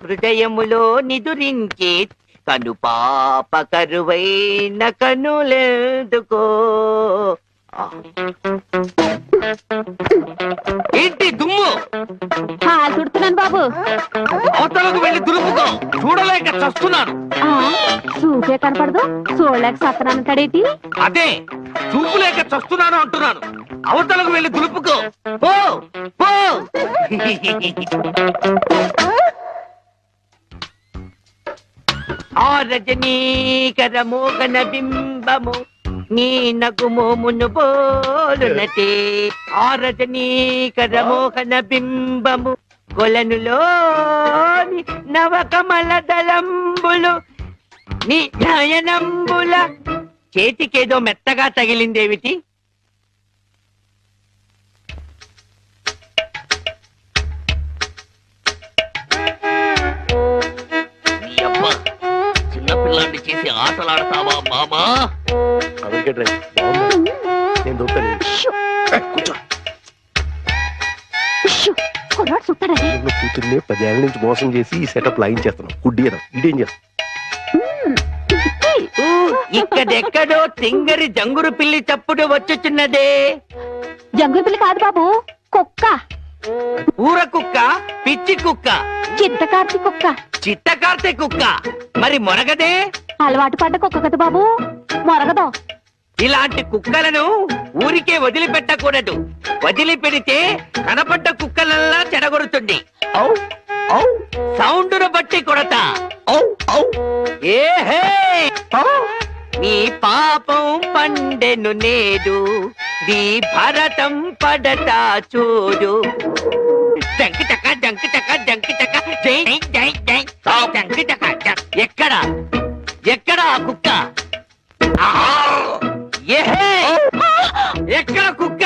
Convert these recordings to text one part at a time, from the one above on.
హృదయములో నిదురించే కను పాప కరువైన కనులెందుకో. ఏంటి దుమ్ము? చుడుతున్నాను బాబు. అవతలకు వెళ్ళి దులుపుకో, చూడలేక చస్తున్నాను. చూపే కనపడదు, చూడలేక సత్తనాను కడేటి. అదే చూపులేక చస్తున్నాను అంటున్నాను. అవతలకు వెళ్ళి దులుపుకో, పో పో. ఆ రజనీకర మోగన బింబము నీ నగుమోమును పోలునటే. ఆ రజనీకర మోహన బింబము కొలనులోని నవకమల దళంబులు నీ నయనంబుల. చేతికేదో మెత్తగా తగిలిందేమిటి? చిన్నపిల్లాన్ని చేసి ఆటలాడతావా మామా? కూతుర్ని 10 ఏళ్ల నుంచి మోసం చేసి ఈ సెటప్ లాగించేస్తున్నాం. కుడ్డీయడం ఇదేం చేస్తాం? ఇక్కడెక్కడో తింగరి జంగురు పిల్లి చప్పుడు వచ్చుచున్నదే. జంగురు పిల్లి కాదు బాబు, కుక్క. ఊర కుక్క, పిచ్చి కుక్క, చిత్తకార్తి కుక్క. చిత్తకార్తె కుక్క. మరి మొరగదే? అలవాటు పడ్డ కుక్క కదా బాబు, మొరగదు. ఇలాంటి కుక్కలను ఊరికే వదిలిపెట్టకూడదు. వదిలిపెడితే కనపడ్డ కుక్కలల్లా చెడగొడుతుంది. సౌండును బట్టి కొడతా. ఏహే, నీ పాపం పండెను నేడు, నీ భరతం పడతా చూడు. జంకి చక్క జంకి చక్క జంకి చక్క జై జై జై జంకి చక్క. ఎక్కడ ఎక్కడ ఆ కుక్క? ఏహే, ఎక్కడ కుక్క?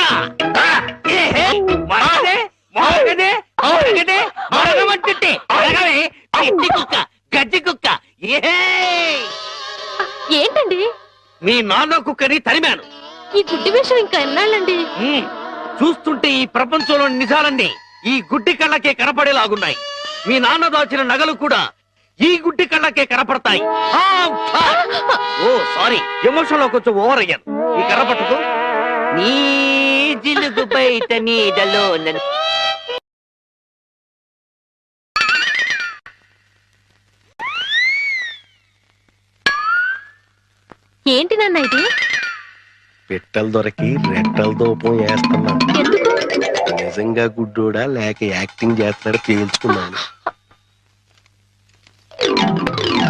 ఏహే, మరగదే మరగదే మరగదే మరగమంటుంటే మరగవే. పిచ్చి కుక్క, గజ్జి కుక్క. ఏహే, ఏంటండి? మీ నాన్న కుక్కని తరిమాను. ఈ గుడ్డి విషయం ఇంకా ఎన్నాళ్ళండి? చూస్తుంటే ఈ ప్రపంచంలో నిజాలన్నీ ఈ గుడ్డి కళ్ళకే కనపడేలాగున్నాయి. మీ నాన్న దాచిన నగలు కూడా ఈ గుడ్డి కళ్ళకే కనపడతాయి. ఓ సారీ, ఎమోషన్ లో కొంచెం ఓవర్ అయ్యాను. ఈ కర్ర పట్టుకో. నీ జిలుగు బయట నీడలో ఏంటి నాన్న ఇది? పెట్టెలు దొరికి రెట్టల దూపం వేస్తున్నాను. ఎందుకు? నిజంగా గుడ్డోడా లేక యాక్టింగ్ చేస్తున్నాడు తేల్చుకున్నాను.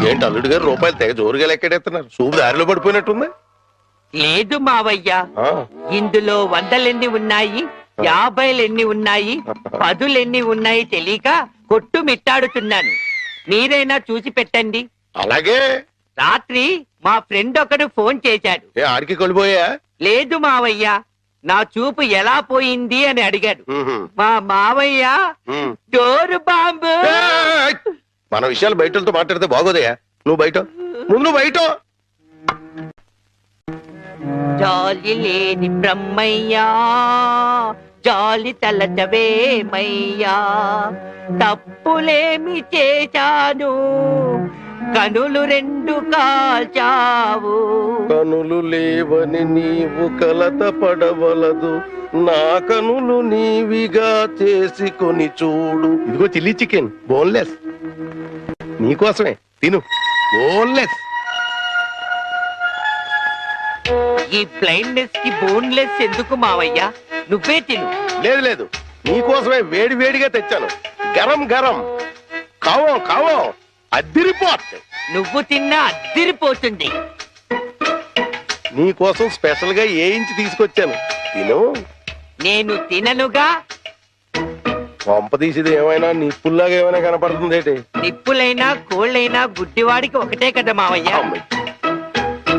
ఏంటి అల్లుడు గారు రూపాయలు తెగ జోరుగా లెక్కెడేస్తున్నారు? సూపు దారిలో పడిపోయినట్టుంది. లేదు మావయ్య, ఇందులో 100 ఉన్నాయి, 50 ఉన్నాయి, 10 ఉన్నాయి తెలియక కొట్టు మిట్టాడుతున్నాను. మీరైనా చూసి పెట్టండి. అలాగే. రాత్రి మా ఫ్రెండ్ ఒకడు ఫోన్ చేశాడు. ఆడికి కొలిపోయా? లేదు మావయ్య, నా చూపు ఎలా పోయింది అని అడిగాడు. మా మావయ్య డోరు బాంబు. మన విషయాలు బయటతో మాట్లాడితే బాగోదయా? నువ్వు బయట, ముందు బయట. జాలి లేని బ్రహ్మయ్యా, జాలి తలచవేమయ్యా, తప్పులేమి చేశాను, కనులు 2 కాల్చావు. కనులు లేవని నీవు కలత పడవలదు, నా కనులు నీవిగా చేసుకొని చూడు. ఇదిగో చిల్లీ చికెన్, బోన్లెస్, నీకోసమే, తిను. బోన్లెస్. ఈ బ్లైండ్నెస్ కి బోన్లెస్ ఎందుకు మావయ్యా? నువ్వే తిను. లేదు లేదు, నీకోసమే వేడి వేడిగా తెచ్చాను. గరం గరం, కావం కావం, అద్దిరిపోతుంది. నువ్వు తిన్నా అద్దిరిపోతుంది. నీకోసం స్పెషల్ గా వేయించి తీసుకొచ్చాను, తిను. నేను తిననుగా. పంప తీసేది ఏమైనా నిప్పుల్లాగా ఏమైనా కనపడుతుంది ఏంటి? నిప్పులైనా కోళ్ళైనా గుడ్డివాడికి ఒకటే కదా మావయ్య.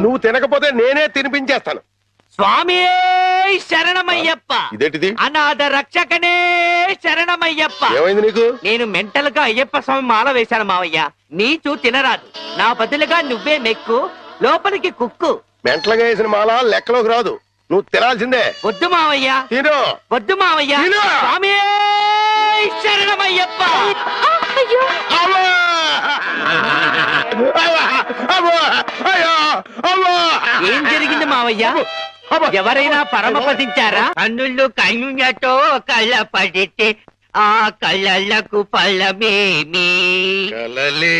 నువ్వు తినకపోతే నేనే తినిపించేస్తాను. స్వామి శరణమయ్యప్ప. ఇదేంటిది? అనాథ రక్షకనే శరణమయ్యప్ప. ఏమైంది నీకు? నేను మెంటల్ గా అయ్యప్ప స్వామి మాల వేశాను మావయ్య. నీచు తినరాదు, నా బదులుగా నువ్వే మెక్కు, లోపలికి కుక్కు. మెంటలుగా వేసిన మాల లెక్కలోకి రాదు, నువ్వు తినాల్సిందే. వద్దు మావయ్య, తిను. వద్దు మావయ్య. స్వామి శరణమయ్యప్ప. అయ్యో అమ్మా! ఏం జరిగింది మావయ్య? అబ్బా! ఎవరైనా పరమపదించారా? కన్నుళ్ళు కన్నులతో కళ్ళ పడితే ఆ కళ్ళకు ఫలమేమి? కలలే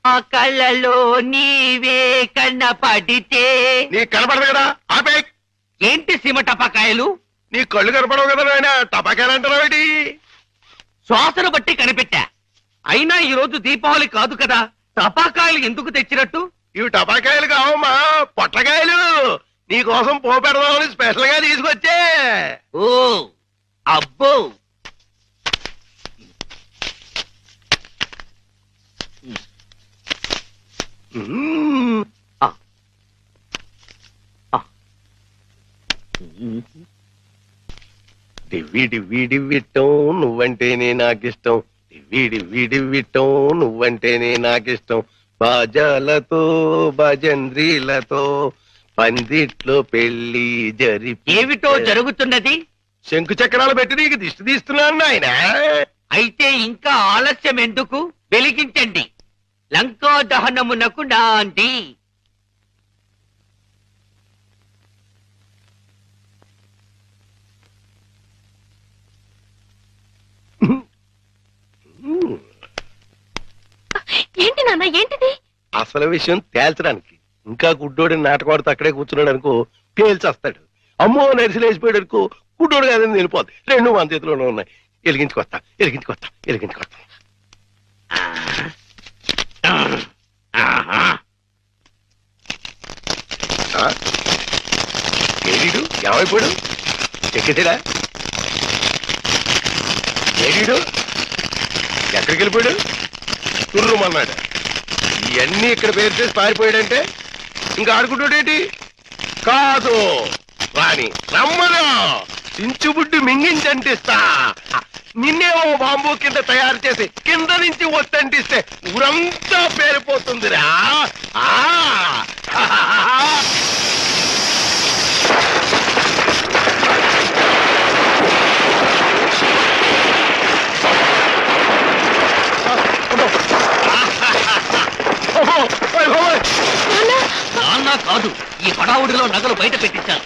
ఆ కళ్ళలో నీవే కన్న పడితే నీ కనపడదు కదా ఆపే. ఏంటి సీమ టపాకాయలు? నీ కళ్ళు కనపడవు కదా నాయన టపాకాయలు అంటారావేటి? శ్వాసను బట్టి కనిపెట్టా. అయినా ఈ రోజు దీపావళి కాదు కదా, టపాకాయలు ఎందుకు తెచ్చినట్టు? ఇవి టపాకాయలు కావమ్మా, పొట్లకాయలు. నీ కోసం పోపెడదామని స్పెషల్ గా తీసుకొచ్చే. ఓ అబ్బో, మ్మ్. డివ్వి డివ్వి డివ్విట్టం నువ్వంటేనే నాకిష్టం. డివ్వి డివ్వి డివ్విట్టం నువ్వంటేనే నాకిష్టం. బాజాలతో భజంద్రీలతో పందిట్లో పెళ్లి ఏమిటో జరుగుతున్నది? శంకు చక్రాలు పెట్టి నీకు దిష్టి తీస్తున్నాను నాయన. అయితే ఇంకా ఆలస్యం ఎందుకు? వెలిగించండి. లంకా దహనమునకు నాంది. ఏంటి నాన్న ఏంటిది? అసలు విషయం తేల్చడానికి ఇంకా గుడ్డోడి నాటకవాడితో అక్కడే కూర్చున్నాడు అనుకో, పేల్చేస్తాడు. అమ్మో నరిసిలేసిపోయాడు అనుకో, గుడ్డోడు కాదని వెళ్ళిపోద్ది. రెండు మన చేతిలోనే ఉన్నాయి. ఎలిగించుకొస్తా ఎలిగించుకొస్తా ఎలిగించుకొస్తా. ఏడీడు ఏమైపోయాడు? ఎక్కేసాడా? ఏడీడు ఎక్కడికి వెళ్ళిపోయాడు? తుర్రుమన్నాడు. ఇవన్నీ ఇక్కడ పేరు చేసి పారిపోయాడంటే ఇంకా ఆడుకుంటాడేంటి? కాదు రాని రమ్మను, చించుబుడ్డి మింగించంటిస్తా. నిన్నేమో బాంబు కింద తయారు చేసి కింద నుంచి ఒత్తంటిస్తే ఊరంతా పేరిపోతుందిరా. ఆ నాన్న కాదు, ఈ హడావుడిలో నగలు బయట పెట్టించాను.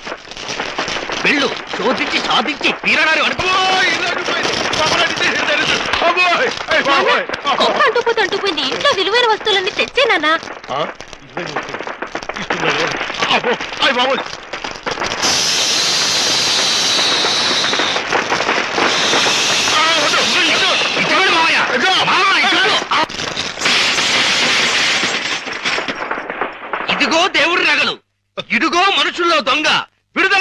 వెళ్ళు, శోధించి సాధించి తీరడారి వరకు. కుక్క అంటుపోయింది. ఇంట్లో విలువైన వస్తువులన్నీ తెచ్చే నాన్న. ఇదిగో దేవుడి నగలు, ఇదిగో మనుషుల్లో దొంగ. విడుదల